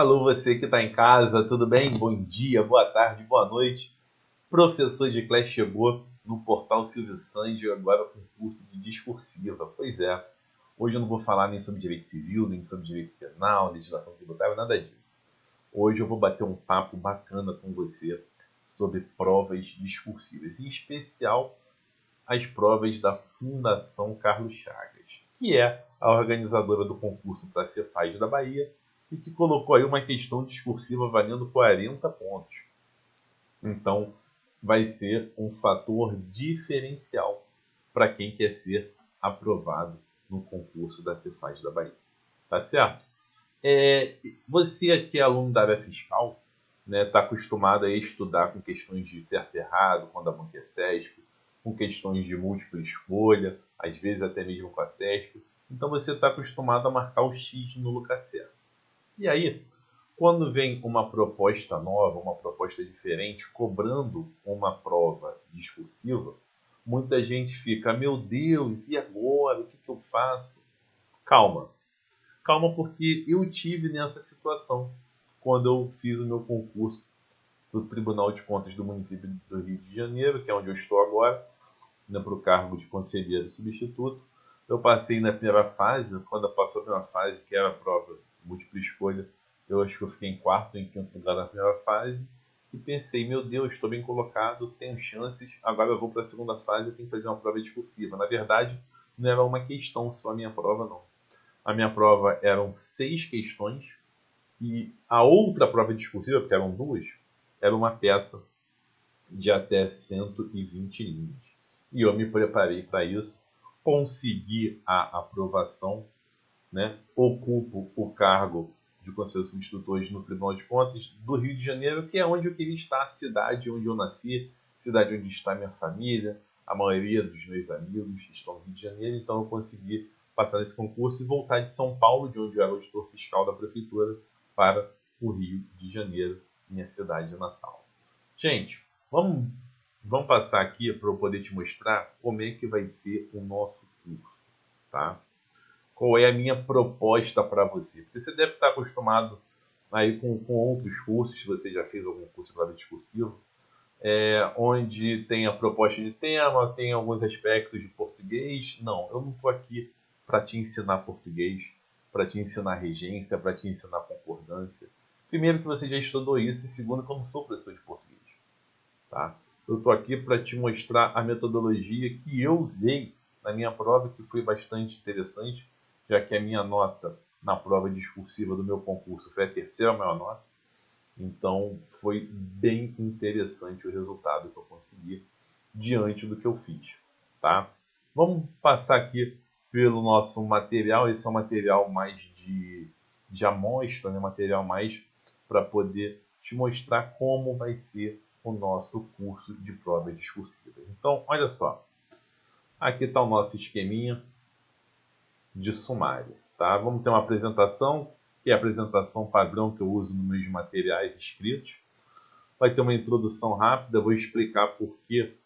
Alô, você que está em casa, tudo bem? Bom dia, boa tarde, boa noite. Professor de Class chegou no portal Silvio Sandy agora com curso de discursiva. Pois é, hoje eu não vou falar nem sobre direito civil, nem sobre direito penal, legislação tributária, nada disso. Hoje eu vou bater um papo bacana com você sobre provas discursivas, em especial as provas da Fundação Carlos Chagas, que é a organizadora do concurso para Cefaz da Bahia e que colocou aí uma questão discursiva valendo 40 pontos. Então, vai ser um fator diferencial para quem quer ser aprovado no concurso da Cefaz da Bahia. Tá certo? Você que é aluno da área fiscal, né, está acostumado a estudar com questões de certo e errado, quando a banca é SESP, com questões de múltipla escolha, às vezes até mesmo com a SESP. Então você está acostumado a marcar o X no lugar certo. E aí, quando vem uma proposta nova, uma proposta diferente, cobrando uma prova discursiva, muita gente fica, meu Deus, e agora? O que eu faço? Calma. Calma, porque eu tive nessa situação quando eu fiz o meu concurso do Tribunal de Contas do município do Rio de Janeiro, que é onde eu estou agora, né, para o cargo de conselheiro substituto. Eu passei na primeira fase, quando passou a primeira fase, que era a prova múltipla escolha, eu acho que eu fiquei em quarto, em quinto lugar na primeira fase, e pensei, meu Deus, estou bem colocado, tenho chances, agora eu vou para a segunda fase e tenho que fazer uma prova discursiva. Na verdade, não era uma questão só a minha prova, não. A minha prova eram 6 questões, e a outra prova discursiva, porque eram 2, era uma peça de até 120 linhas. E eu me preparei para isso, consegui a aprovação, né? Ocupo o cargo de conselheiro substituto hoje no Tribunal de Contas do Rio de Janeiro, que é onde eu queria estar, a cidade onde eu nasci, cidade onde está minha família, a maioria dos meus amigos estão no Rio de Janeiro, então eu consegui passar nesse concurso e voltar de São Paulo, de onde eu era auditor fiscal da prefeitura, para o Rio de Janeiro, minha cidade natal. Gente, vamos passar aqui para eu poder te mostrar como é que vai ser o nosso curso, tá? Qual é a minha proposta para você? Porque você deve estar acostumado aí com outros cursos, se você já fez algum curso de prova discursiva, onde tem a proposta de tema, tem alguns aspectos de português. Não, eu não estou aqui para te ensinar português, para te ensinar regência, para te ensinar concordância. Primeiro que você já estudou isso, e segundo que eu não sou professor de português. Tá? Eu estou aqui para te mostrar a metodologia que eu usei na minha prova, que foi bastante interessante, já que a minha nota na prova discursiva do meu concurso foi a terceira maior nota. Então, foi bem interessante o resultado que eu consegui diante do que eu fiz. Tá? Vamos passar aqui pelo nosso material. Esse é um material mais de amostra, né? Material mais para poder te mostrar como vai ser o nosso curso de provas discursivas. Então, olha só. Aqui está o nosso esqueminha de sumário. Tá? Vamos ter uma apresentação, que é a apresentação padrão que eu uso nos meus materiais escritos. Vai ter uma introdução rápida, vou explicar por que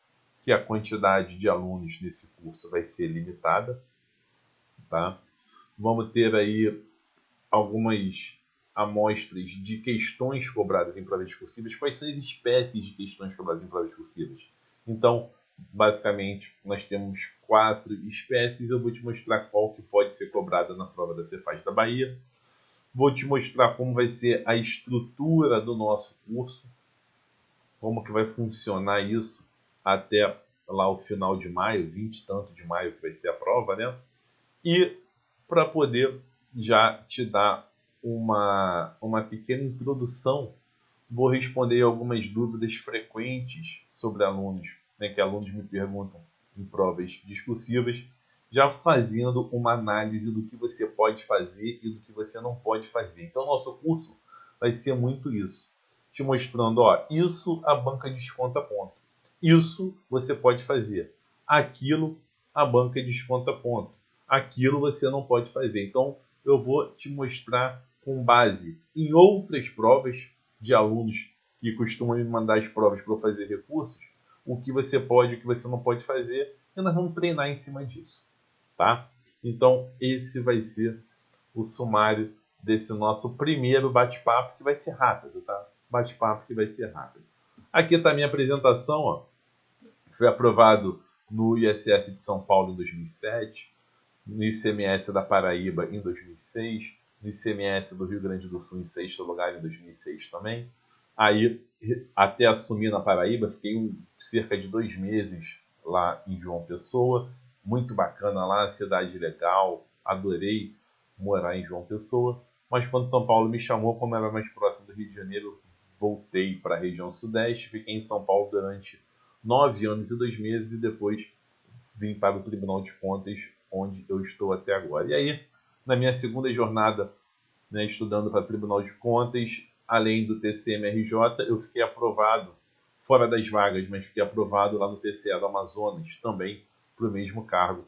a quantidade de alunos nesse curso vai ser limitada. Tá? Vamos ter aí algumas amostras de questões cobradas em provas discursivas. Quais são as espécies de questões cobradas em provas discursivas? Então, basicamente, nós temos 4 espécies. Eu vou te mostrar qual que pode ser cobrada na prova da Cefaz da Bahia. Vou te mostrar como vai ser a estrutura do nosso curso, como que vai funcionar isso até lá o final de maio, 20 e tanto de maio que vai ser a prova, né? E para poder já te dar uma pequena introdução, vou responder algumas dúvidas frequentes sobre alunos, né, que alunos me perguntam em provas discursivas, já fazendo uma análise do que você pode fazer e do que você não pode fazer. Então, nosso curso vai ser muito isso, te mostrando, ó, isso a banca desconta ponto, isso você pode fazer, aquilo a banca desconta ponto, aquilo você não pode fazer. Então, eu vou te mostrar com base em outras provas de alunos que costumam me mandar as provas para eu fazer recursos, o que você pode e o que você não pode fazer, e nós vamos treinar em cima disso. Tá? Então, esse vai ser o sumário desse nosso primeiro bate-papo, que vai ser rápido, tá? Bate-papo que vai ser rápido. Aqui está a minha apresentação, ó. Fui aprovado no ISS de São Paulo em 2007, no ICMS da Paraíba em 2006, no ICMS do Rio Grande do Sul em sexto lugar em 2006 também. Aí, até assumir na Paraíba, fiquei cerca de 2 meses lá em João Pessoa, muito bacana lá, cidade legal, adorei morar em João Pessoa, mas quando São Paulo me chamou, como era mais próximo do Rio de Janeiro, voltei para a região sudeste, fiquei em São Paulo durante 9 anos e 2 meses e depois vim para o Tribunal de Contas, onde eu estou até agora. E aí, na minha segunda jornada, né, estudando para o Tribunal de Contas, além do TCM-RJ, eu fiquei aprovado, fora das vagas, mas fiquei aprovado lá no TCE do Amazonas, também para o mesmo cargo,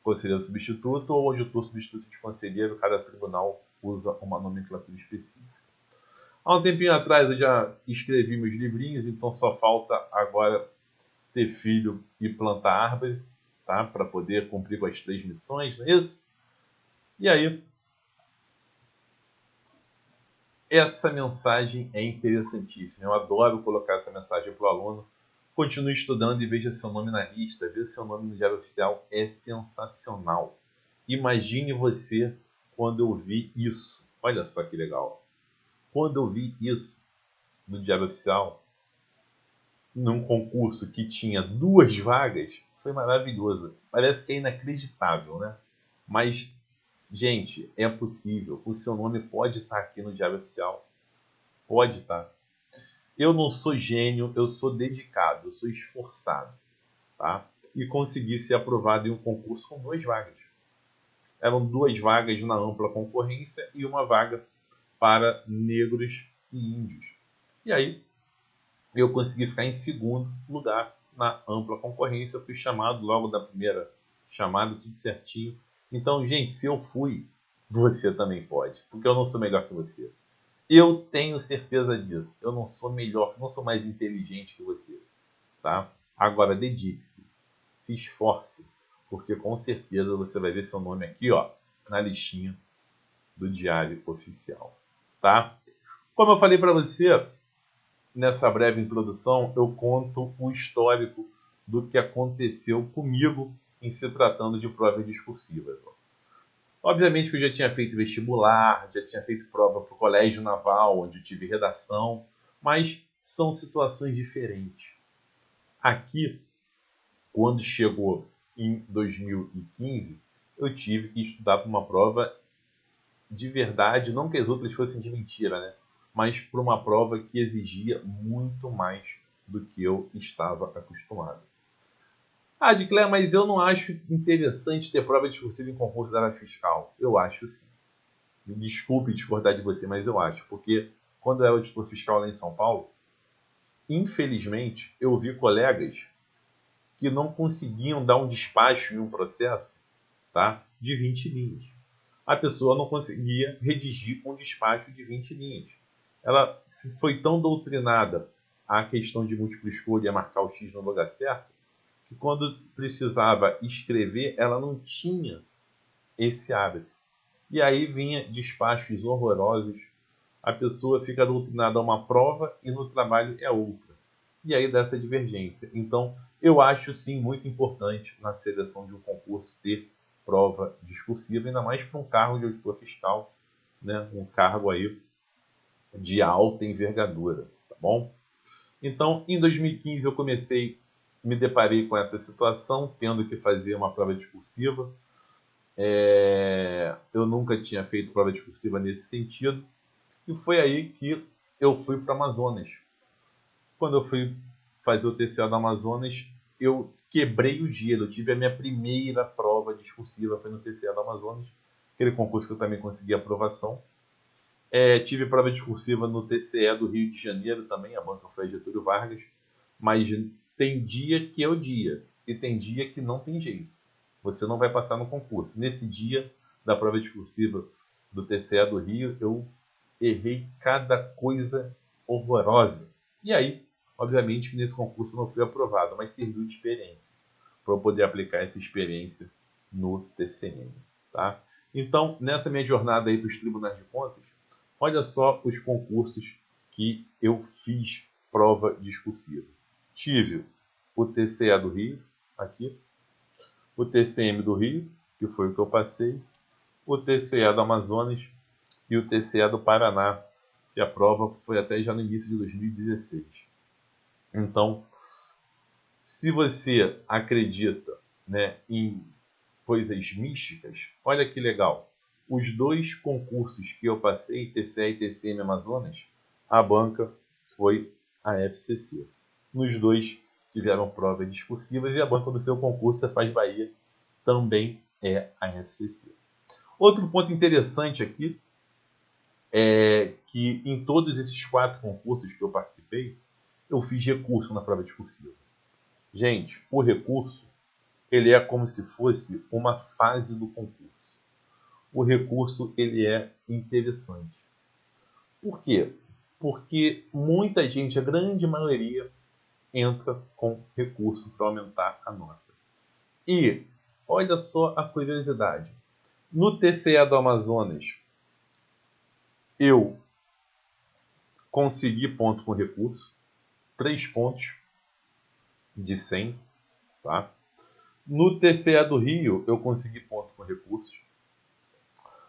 conselheiro substituto ou auditor substituto de conselheiro. Cada tribunal usa uma nomenclatura específica. Há um tempinho atrás eu já escrevi meus livrinhos, então só falta agora ter filho e plantar árvore, tá? Para poder cumprir com as 3 missões, não é isso? E aí, essa mensagem é interessantíssima. Eu adoro colocar essa mensagem para o aluno. Continue estudando e veja seu nome na lista. Ver seu nome no Diário Oficial é sensacional. Imagine você quando eu vi isso. Olha só que legal. Quando eu vi isso no Diário Oficial, num concurso que tinha 2 vagas, foi maravilhoso. Parece que é inacreditável, né? Mas, gente, é possível. O seu nome pode estar aqui no Diário Oficial. Pode estar. Eu não sou gênio, eu sou dedicado, eu sou esforçado, tá? E consegui ser aprovado em um concurso com 2 vagas. Eram 2 vagas na ampla concorrência e uma vaga para negros e índios. E aí, eu consegui ficar em segundo lugar na ampla concorrência. Eu fui chamado logo da primeira chamada, tudo certinho. Então, gente, se eu fui, você também pode, porque eu não sou melhor que você. Eu tenho certeza disso. Eu não sou melhor, não sou mais inteligente que você, tá? Agora, dedique-se, se esforce, porque com certeza você vai ver seu nome aqui, ó, na listinha do Diário Oficial, tá? Como eu falei para você, nessa breve introdução, eu conto o histórico do que aconteceu comigo em se tratando de provas discursivas. Obviamente que eu já tinha feito vestibular, já tinha feito prova para o Colégio Naval, onde eu tive redação, mas são situações diferentes. Aqui, quando chegou em 2015, eu tive que estudar para uma prova de verdade, não que as outras fossem de mentira, né? Mas para uma prova que exigia muito mais do que eu estava acostumado. Ah, Diclé, mas eu não acho interessante ter prova discursiva em concurso da área fiscal. Eu acho sim. Me desculpe discordar de você, mas eu acho. Porque quando eu era auditor fiscal lá em São Paulo, infelizmente, eu vi colegas que não conseguiam dar um despacho em um processo, tá, de 20 linhas. A pessoa não conseguia redigir um despacho de 20 linhas. Ela foi tão doutrinada à questão de múltipla escolha e marcar o X no lugar certo, que quando precisava escrever, ela não tinha esse hábito. E aí vinha despachos horrorosos, a pessoa fica doutrinada a uma prova e no trabalho é outra. E aí dá essa divergência. Então, eu acho sim muito importante na seleção de um concurso ter prova discursiva, ainda mais para um cargo de auditor fiscal, né? Um cargo aí de alta envergadura, tá bom? Então, em 2015 eu me deparei com essa situação, tendo que fazer uma prova discursiva. Eu nunca tinha feito prova discursiva nesse sentido, e foi aí que eu fui para o Amazonas. Quando eu fui fazer o TCA do Amazonas, eu quebrei o gelo. Eu tive a minha primeira prova discursiva, foi no TCA do Amazonas, aquele concurso que eu também consegui aprovação. Tive prova discursiva no TCE do Rio de Janeiro também, a banca foi a Getúlio Vargas, mas tem dia que é o dia, e tem dia que não tem jeito. Você não vai passar no concurso. Nesse dia da prova discursiva do TCE do Rio, eu errei cada coisa horrorosa. E aí, obviamente que nesse concurso eu não fui aprovado, mas serviu de experiência, para eu poder aplicar essa experiência no TCM. Tá? Então, nessa minha jornada aí para os tribunais de contas, olha só os concursos que eu fiz prova discursiva. Tive o TCE do Rio, aqui, o TCM do Rio, que foi o que eu passei, o TCE do Amazonas e o TCE do Paraná, que a prova foi até já no início de 2016. Então, se você acredita, né, em coisas místicas, olha que legal. Os dois concursos que eu passei, TCE e TCM Amazonas, a banca foi a FCC. Nos dois tiveram provas discursivas e a banca do seu concurso, Cefaz Bahia, também é a FCC. Outro ponto interessante aqui é que em todos esses 4 concursos que eu participei, eu fiz recurso na prova discursiva. Gente, o recurso, ele é como se fosse uma fase do concurso. O recurso, ele é interessante. Por quê? Porque muita gente, a grande maioria, entra com recurso para aumentar a nota. E olha só a curiosidade. No TCE do Amazonas, eu consegui ponto com recurso, 3 pontos de 100, tá? No TCE do Rio, eu consegui ponto com recursos.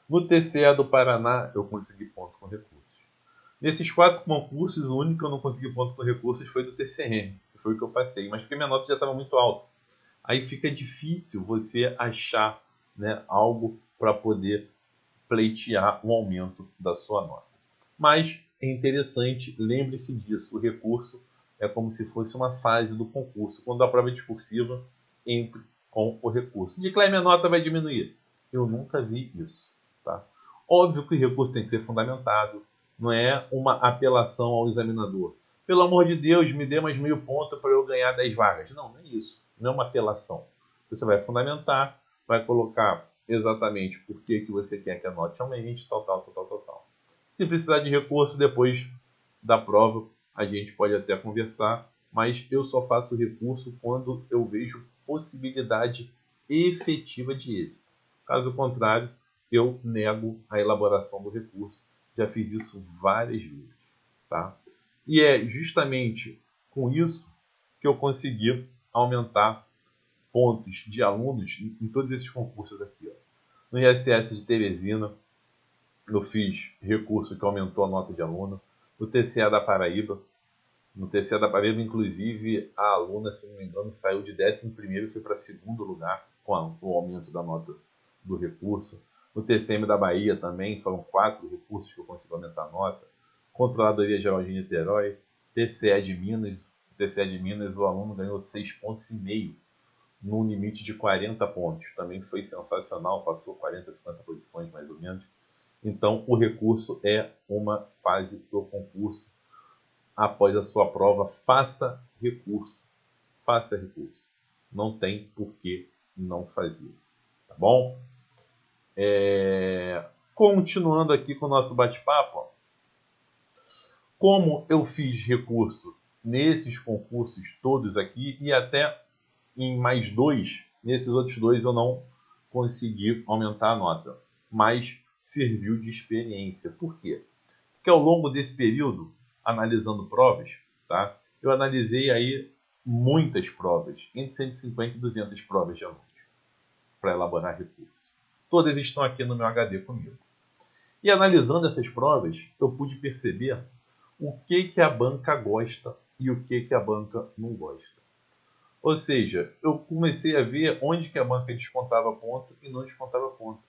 No TCE do Paraná, eu consegui ponto com recursos. Nesses 4 concursos, o único que eu não consegui ponto com recursos foi do TCM, que foi o que eu passei, mas porque minha nota já estava muito alta. Aí fica difícil você achar, né, algo para poder pleitear um aumento da sua nota. Mas é interessante, lembre-se disso, o recurso é como se fosse uma fase do concurso. Quando a prova é discursiva, entre com o recurso. De que minha nota vai diminuir? Eu nunca vi isso. Tá? Óbvio que o recurso tem que ser fundamentado, não é uma apelação ao examinador. Pelo amor de Deus, me dê mais 1000 pontos para eu ganhar 10 vagas. Não, não é isso. Não é uma apelação. Você vai fundamentar, vai colocar exatamente por que você quer que a nota aumente, tal. Se precisar de recurso depois da prova, a gente pode até conversar, mas eu só faço recurso quando eu vejo possibilidade efetiva de êxito. Caso contrário, eu nego a elaboração do recurso. Já fiz isso várias vezes. Tá? E é justamente com isso que eu consegui aumentar pontos de alunos em todos esses concursos aqui. Ó. No ISS de Teresina, eu fiz recurso que aumentou a nota de aluno. No TCE da Paraíba, inclusive, a aluna, se não me engano, saiu de 11º e foi para 2º lugar com o aumento da nota do recurso. No TCM da Bahia também, foram 4 recursos que eu consegui aumentar a nota. Controladoria Geral de Niterói, TCE de Minas. No TCE de Minas, o aluno ganhou 6,5 pontos, num limite de 40 pontos. Também foi sensacional, passou 40, 50 posições mais ou menos. Então, o recurso é uma fase do concurso. Após a sua prova, faça recurso. Faça recurso. Não tem por que não fazer. Tá bom? Continuando aqui com o nosso bate-papo. Como eu fiz recurso nesses concursos todos aqui e até em mais 2, nesses outros 2 eu não consegui aumentar a nota. Mas serviu de experiência. Por quê? Porque ao longo desse período, analisando provas, tá? Eu analisei aí muitas provas, entre 150 e 200 provas de alunos, para elaborar recurso. Todas estão aqui no meu HD comigo. E analisando essas provas, eu pude perceber o que a banca gosta e o que a banca não gosta. Ou seja, eu comecei a ver onde que a banca descontava ponto e não descontava ponto.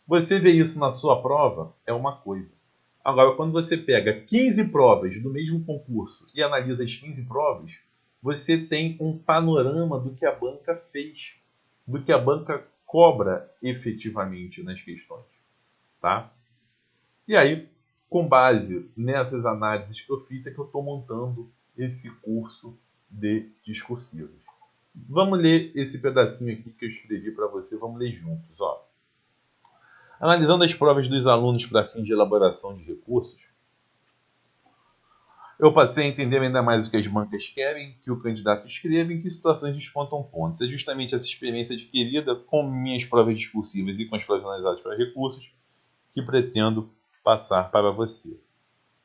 Você vê isso na sua prova, é uma coisa. Agora, quando você pega 15 provas do mesmo concurso e analisa as 15 provas, você tem um panorama do que a banca fez, do que a banca cobra efetivamente nas questões. Tá? E aí, com base nessas análises que eu fiz, é que eu estou montando esse curso de discursivos. Vamos ler esse pedacinho aqui que eu escrevi para você, vamos ler juntos. Ó. Analisando as provas dos alunos para fins de elaboração de recursos, Eu passei a entender ainda mais o que as bancas querem que o candidato escreva e em que situações descontam pontos. É justamente essa experiência adquirida com minhas provas discursivas e com as provas analisadas para recursos que pretendo passar para você.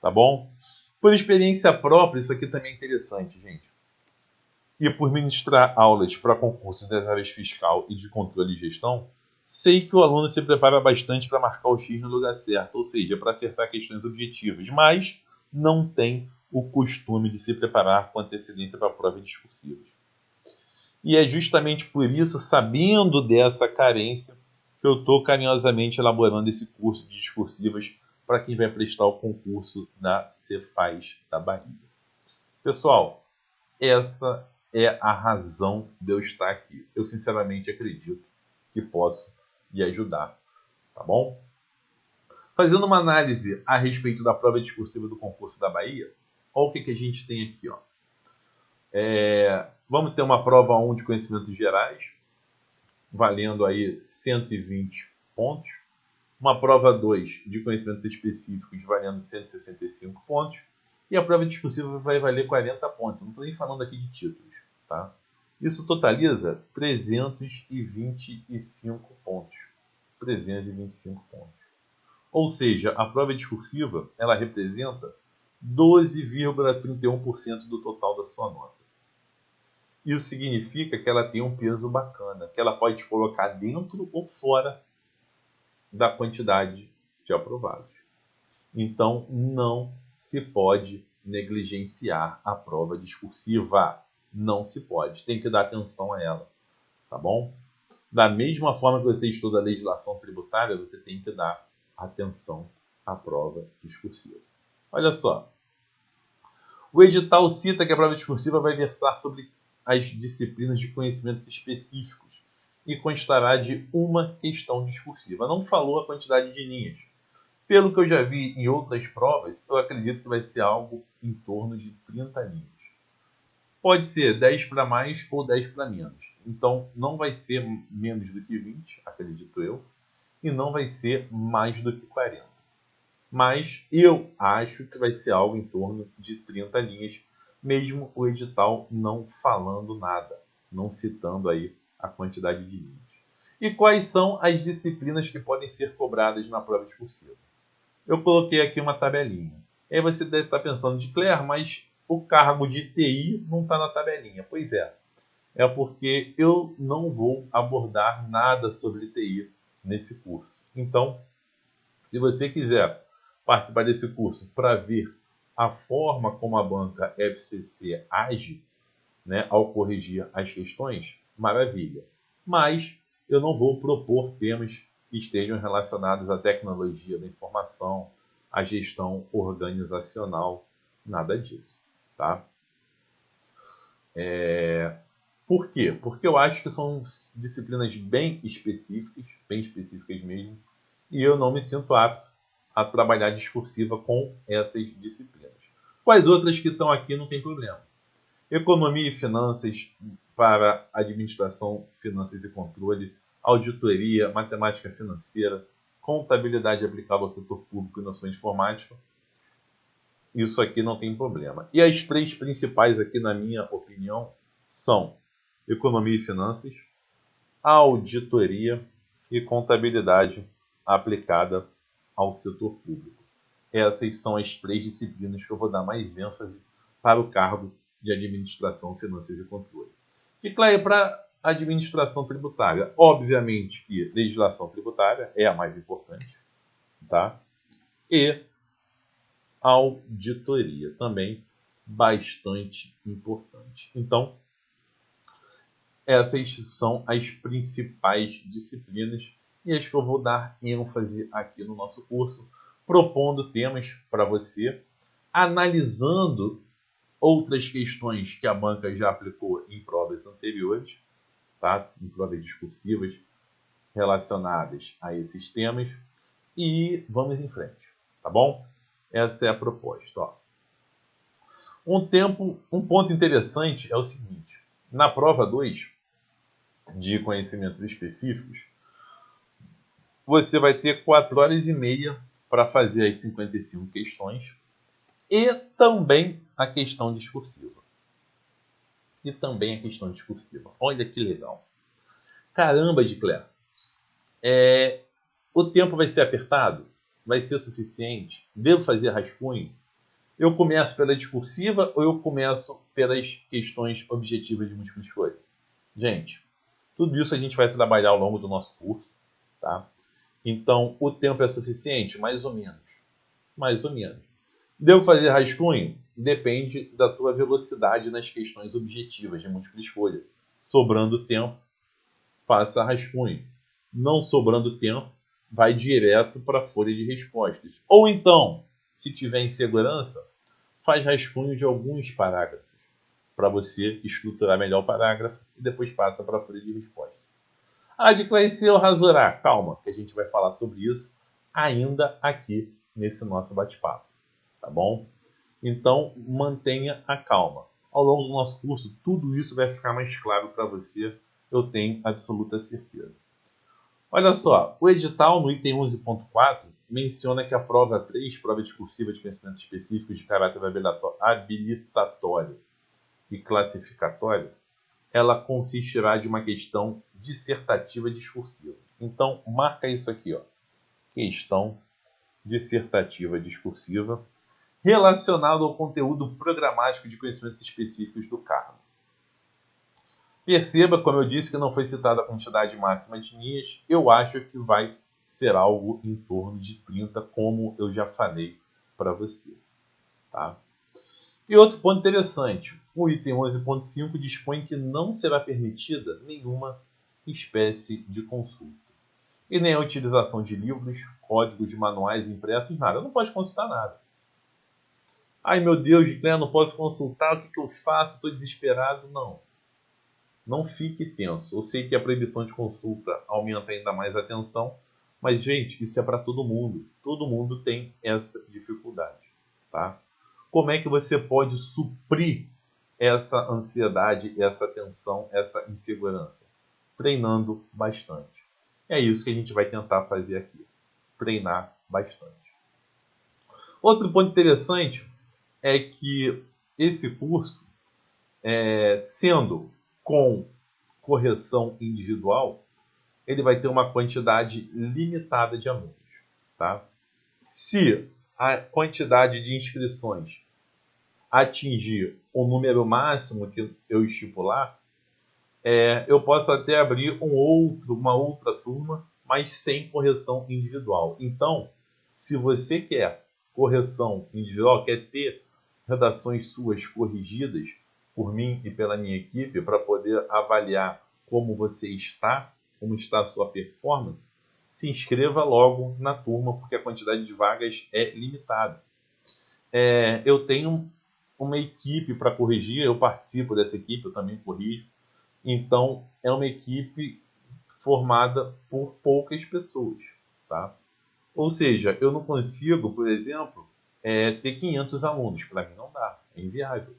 Tá bom? Por experiência própria, isso aqui também é interessante, gente. E por ministrar aulas para concursos das áreas fiscal e de controle e gestão, sei que o aluno se prepara bastante para marcar o X no lugar certo, ou seja, para acertar questões objetivas, mas não tem o costume de se preparar com antecedência para provas discursivas. E é justamente por isso, sabendo dessa carência, que eu estou carinhosamente elaborando esse curso de discursivas para quem vai prestar o concurso da Cefaz da Bahia. Pessoal, essa é a razão de eu estar aqui. Eu sinceramente acredito que posso lhe ajudar, tá bom? Fazendo uma análise a respeito da prova discursiva do concurso da Bahia, olha o que a gente tem aqui, ó. Vamos ter uma prova 1 de conhecimentos gerais, valendo aí 120 pontos. Uma prova 2 de conhecimentos específicos, valendo 165 pontos. E a prova discursiva vai valer 40 pontos. Não estou nem falando aqui de títulos, tá? Isso totaliza 325 pontos. 325 pontos. Ou seja, a prova discursiva, ela representa 12,31% do total da sua nota. Isso significa que ela tem um peso bacana, que ela pode te colocar dentro ou fora da quantidade de aprovados. Então, não se pode negligenciar a prova discursiva. Não se pode. Tem que dar atenção a ela, tá bom? Da mesma forma que você estuda a legislação tributária, você tem que dar atenção à prova discursiva. Olha só. O edital cita que a prova discursiva vai versar sobre as disciplinas de conhecimentos específicos e constará de uma questão discursiva. Não falou a quantidade de linhas. Pelo que eu já vi em outras provas, eu acredito que vai ser algo em torno de 30 linhas. Pode ser 10 para mais ou 10 para menos. Então, não vai ser menos do que 20, acredito eu, e não vai ser mais do que 40. Mas eu acho que vai ser algo em torno de 30 linhas, mesmo o edital não falando nada, não citando aí a quantidade de linhas. E quais são as disciplinas que podem ser cobradas na prova discursiva? Eu coloquei aqui uma tabelinha. Aí você deve estar pensando, de Claire, mas o cargo de TI não está na tabelinha. Pois é porque eu não vou abordar nada sobre TI nesse curso. Então, se você quiser participar desse curso para ver a forma como a banca FCC age, né, ao corrigir as questões, maravilha. Mas eu não vou propor temas que estejam relacionados à tecnologia da informação, à gestão organizacional, nada disso, tá? Por quê? Porque eu acho que são disciplinas bem específicas mesmo, e eu não me sinto apto a trabalhar discursiva com essas disciplinas. Quais outras que estão aqui não tem problema. Economia e finanças para administração, finanças e controle, auditoria, matemática financeira, contabilidade aplicável ao setor público e noções de informática. Isso aqui não tem problema. E as três principais aqui, na minha opinião, são economia e finanças, auditoria e contabilidade aplicada ao setor público. Essas são as três disciplinas que eu vou dar mais ênfase para o cargo de administração, finanças e controle. E claro, para administração tributária, obviamente que legislação tributária é a mais importante, tá? E auditoria também bastante importante. Então, essas são as principais disciplinas e as que eu vou dar ênfase aqui no nosso curso, propondo temas para você, analisando outras questões que a banca já aplicou em provas anteriores, tá? Em provas discursivas relacionadas a esses temas, e vamos em frente, tá bom? Essa é a proposta. Ó. Um ponto interessante é o seguinte, na prova 2 de conhecimentos específicos, você vai ter 4 horas e meia para fazer as 55 questões e também a questão discursiva. Olha que legal. Caramba, Edcler. O tempo vai ser apertado? Vai ser suficiente? Devo fazer rascunho? Eu começo pela discursiva ou eu começo pelas questões objetivas de múltipla escolha? Gente, tudo isso a gente vai trabalhar ao longo do nosso curso, tá? Então, o tempo é suficiente? Mais ou menos. Mais ou menos. Devo fazer rascunho? Depende da tua velocidade nas questões objetivas de múltipla escolha. Sobrando tempo, faça rascunho. Não sobrando tempo, vai direto para a folha de respostas. Ou então, se tiver insegurança, faz rascunho de alguns parágrafos para você estruturar melhor o parágrafo e depois passa para a folha de respostas. De conhecer ou rasurar? Calma, que a gente vai falar sobre isso ainda aqui nesse nosso bate-papo, tá bom? Então, mantenha a calma. Ao longo do nosso curso, tudo isso vai ficar mais claro para você, eu tenho absoluta certeza. Olha só, o edital no item 11.4 menciona que a prova 3, prova discursiva de conhecimentos específicos de caráter habilitatório e classificatório, ela consistirá de uma questão dissertativa discursiva. Então, marca isso aqui, ó. Questão dissertativa discursiva relacionada ao conteúdo programático de conhecimentos específicos do cargo. Perceba, como eu disse, que não foi citada a quantidade máxima de linhas. Eu acho que vai ser algo em torno de 30, como eu já falei para você. Tá? E outro ponto interessante. O item 11.5 dispõe que não será permitida nenhuma espécie de consulta. E nem a utilização de livros, códigos de manuais impressos, nada. Não pode consultar nada. Ai, meu Deus, não posso consultar, o que eu faço? Estou desesperado. Não fique tenso. Eu sei que a proibição de consulta aumenta ainda mais a tensão, mas, gente, isso é para todo mundo. Todo mundo tem essa dificuldade, tá? Como é que você pode suprir essa ansiedade, essa tensão, essa insegurança? Treinando bastante. É isso que a gente vai tentar fazer aqui. Treinar bastante. Outro ponto interessante é que esse curso, sendo com correção individual, ele vai ter uma quantidade limitada de alunos. Tá? Se a quantidade de inscrições atingir o número máximo que eu estipular, eu posso até abrir uma outra turma, mas sem correção individual. Então, se você quer correção individual, quer ter redações suas corrigidas por mim e pela minha equipe, para poder avaliar como você está, como está a sua performance, se inscreva logo na turma, porque a quantidade de vagas é limitada. Eu tenho uma equipe para corrigir, eu participo dessa equipe, eu também corrijo. Então, é uma equipe formada por poucas pessoas. Tá? Ou seja, eu não consigo, por exemplo, ter 500 alunos. Para mim não dá, é inviável.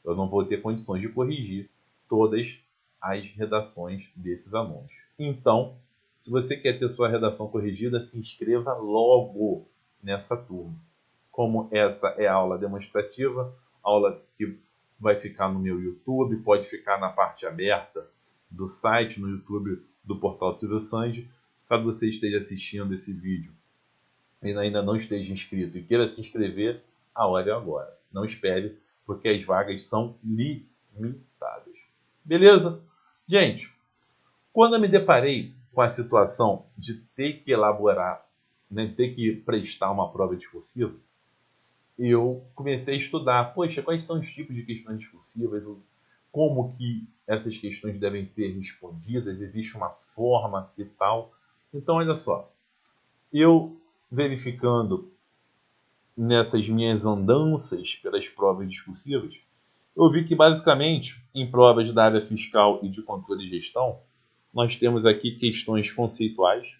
Eu não vou ter condições de corrigir todas as redações desses alunos. Então, se você quer ter sua redação corrigida, se inscreva logo nessa turma. Como essa é a aula demonstrativa, aula que vai ficar no meu YouTube, pode ficar na parte aberta do site, no YouTube do Portal Silvio Sanji. Caso você esteja assistindo esse vídeo e ainda não esteja inscrito e queira se inscrever, a hora é agora. Não espere, porque as vagas são limitadas. Beleza? Gente, quando eu me deparei com a situação de ter que elaborar, ter que prestar uma prova discursiva, eu comecei a estudar, quais são os tipos de questões discursivas, como que essas questões devem ser respondidas, existe uma forma e tal. Então, olha só, eu verificando nessas minhas andanças pelas provas discursivas, eu vi que basicamente em provas da área fiscal e de controle e gestão, nós temos aqui questões conceituais,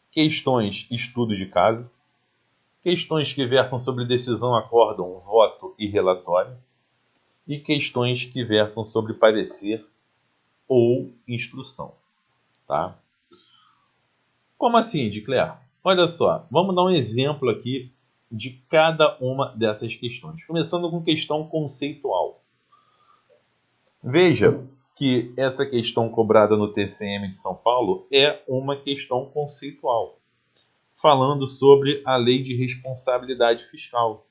questões estudo de caso, questões que versam sobre decisão, acórdão, voto e relatório, e questões que versam sobre parecer ou instrução. Tá? Como assim, Edcler? Olha só, vamos dar um exemplo aqui de cada uma dessas questões. Começando com questão conceitual. Veja que essa questão cobrada no TCM de São Paulo é uma questão conceitual, falando sobre a Lei de Responsabilidade Fiscal,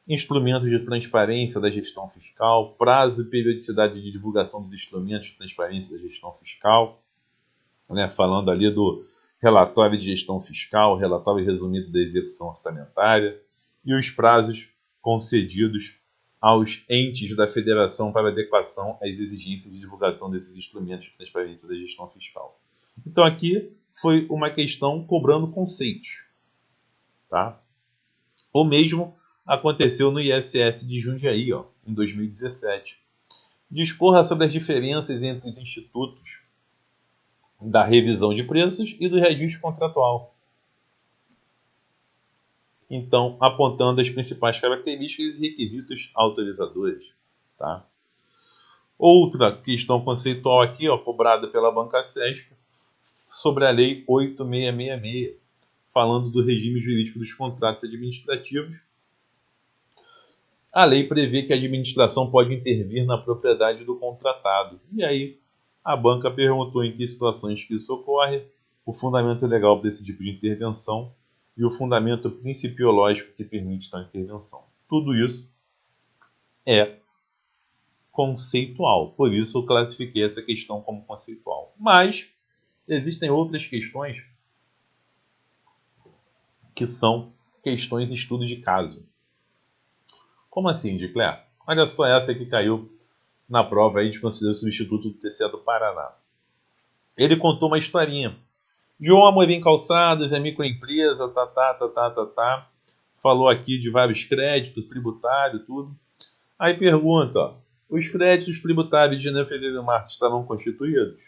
instrumentos de transparência da gestão fiscal, prazo e periodicidade de divulgação dos instrumentos de transparência da gestão fiscal, né, falando ali do relatório de gestão fiscal, relatório resumido da execução orçamentária e os prazos concedidos aos entes da federação para adequação às exigências de divulgação desses instrumentos de transparência da gestão fiscal. Então aqui foi uma questão cobrando conceitos, tá? O mesmo aconteceu no ISS de Jundiaí, em 2017. Discorra sobre as diferenças entre os institutos da revisão de preços e do reajuste contratual. Então, apontando as principais características e requisitos autorizadores. Tá? Outra questão conceitual aqui, cobrada pela Banca CESP, sobre a Lei 8666, falando do regime jurídico dos contratos administrativos. A lei prevê que a administração pode intervir na propriedade do contratado. E aí, a banca perguntou em que situações que isso ocorre, o fundamento legal desse tipo de intervenção e o fundamento principiológico que permite tal intervenção. Tudo isso é conceitual, por isso eu classifiquei essa questão como conceitual. Mas existem outras questões que são questões de estudo de caso. Como assim, Dicler? Olha só essa que caiu na prova aí de conselheiro substituto do TCE do Paraná. Ele contou uma historinha. João Amorim Calçadas é microempresa, falou aqui de vários créditos, tributário, tudo. Aí pergunta, os créditos tributários de janeiro, fevereiro e março estarão constituídos?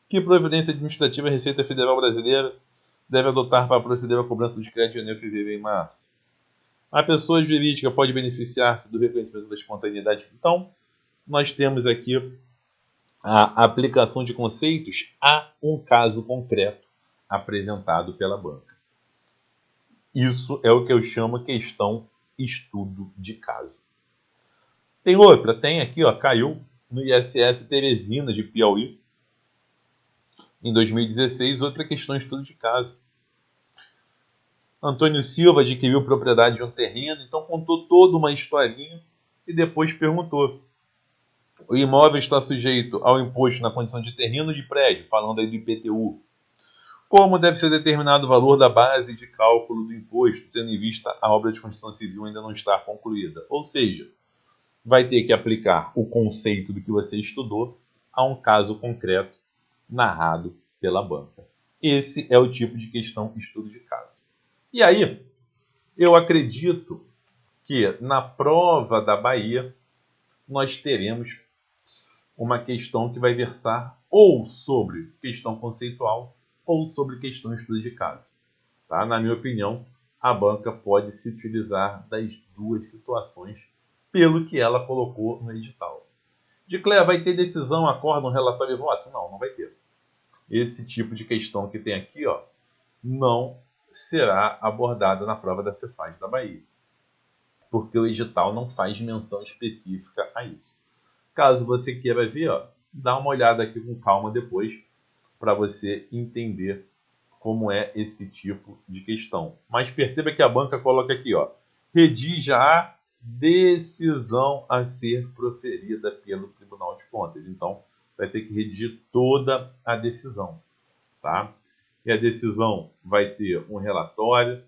Que providência administrativa a Receita Federal Brasileira deve adotar para proceder à cobrança dos créditos de janeiro, fevereiro e março? A pessoa jurídica pode beneficiar-se do reconhecimento da espontaneidade? Então, nós temos aqui a aplicação de conceitos a um caso concreto apresentado pela banca. Isso é o que eu chamo questão estudo de caso. Tem outra, tem aqui, caiu no ISS Teresina de Piauí, em 2016, outra questão estudo de caso. Antônio Silva adquiriu propriedade de um terreno, então contou toda uma historinha e depois perguntou: o imóvel está sujeito ao imposto na condição de terreno ou de prédio, falando aí do IPTU. Como deve ser determinado o valor da base de cálculo do imposto, tendo em vista a obra de construção civil ainda não estar concluída? Ou seja, vai ter que aplicar o conceito do que você estudou a um caso concreto narrado pela banca. Esse é o tipo de questão estudo de caso. E aí, eu acredito que na prova da Bahia nós teremos uma questão que vai versar ou sobre questão conceitual ou sobre questão estudo de caso. Tá? Na minha opinião, a banca pode se utilizar das duas situações pelo que ela colocou no edital. Dicler, vai ter decisão, acórdão, relatório e voto? Não vai ter. Esse tipo de questão que tem aqui, não será abordada na prova da Cefaz da Bahia, porque o edital não faz menção específica a isso. Caso você queira ver, dá uma olhada aqui com calma depois para você entender como é esse tipo de questão. Mas perceba que a banca coloca aqui, redija a decisão a ser proferida pelo Tribunal de Contas. Então, vai ter que redigir toda a decisão, tá? E a decisão vai ter um relatório,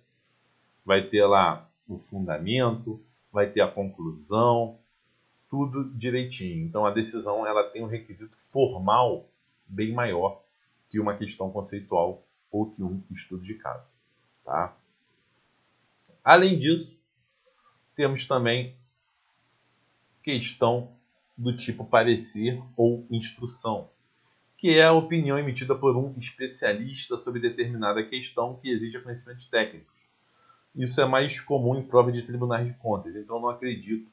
vai ter lá o fundamento, vai ter a conclusão, tudo direitinho. Então, a decisão ela tem um requisito formal bem maior que uma questão conceitual ou que um estudo de caso, tá? Além disso, temos também questão do tipo parecer ou instrução, que é a opinião emitida por um especialista sobre determinada questão que exige conhecimentos técnicos. Isso é mais comum em prova de tribunais de contas, então não acredito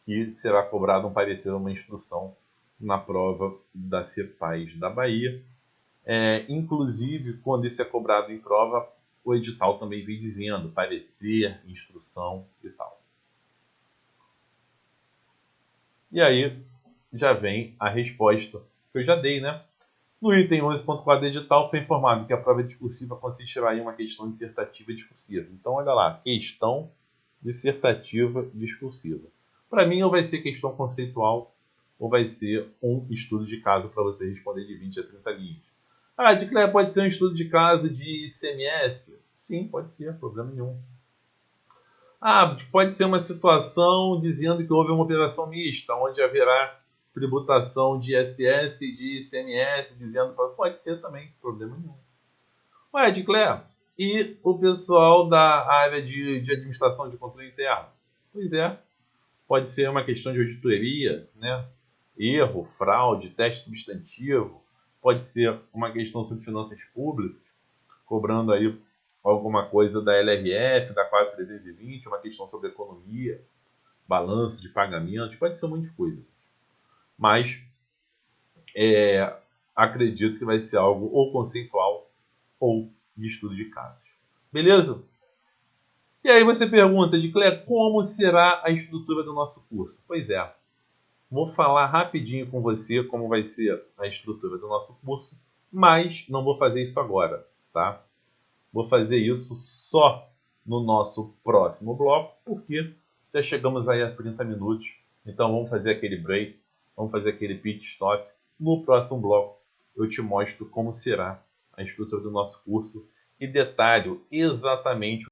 que será cobrado um parecer ou uma instrução na prova da Cefaz da Bahia. Inclusive, quando isso é cobrado em prova, o edital também vem dizendo, parecer, instrução e tal. E aí já vem a resposta que eu já dei, né? No item 11.4 do edital foi informado que a prova discursiva consistirá em uma questão dissertativa discursiva. Então, olha lá, questão dissertativa discursiva. Para mim, ou vai ser questão conceitual, ou vai ser um estudo de caso para você responder de 20 a 30 linhas. Ah, de que pode ser um estudo de caso de ICMS? Sim, pode ser, problema nenhum. Ah, pode ser uma situação dizendo que houve uma operação mista, onde haverá tributação de ISS e de ICMS, dizendo que pode ser também, problema nenhum. Ué, Edcler, e o pessoal da área de administração de controle interno? Pois é, pode ser uma questão de auditoria, né? Erro, fraude, teste substantivo, pode ser uma questão sobre finanças públicas, cobrando aí alguma coisa da LRF, da 4320, uma questão sobre economia, balanço de pagamentos, pode ser um monte de coisa. Mas acredito que vai ser algo ou conceitual ou de estudo de casos. Beleza? E aí você pergunta, Edcler, como será a estrutura do nosso curso? Pois é, vou falar rapidinho com você como vai ser a estrutura do nosso curso, mas não vou fazer isso agora, tá? Vou fazer isso só no nosso próximo bloco, porque já chegamos aí a 30 minutos. Então vamos fazer aquele break, vamos fazer aquele pit stop. No próximo bloco eu te mostro como será a estrutura do nosso curso e detalho exatamente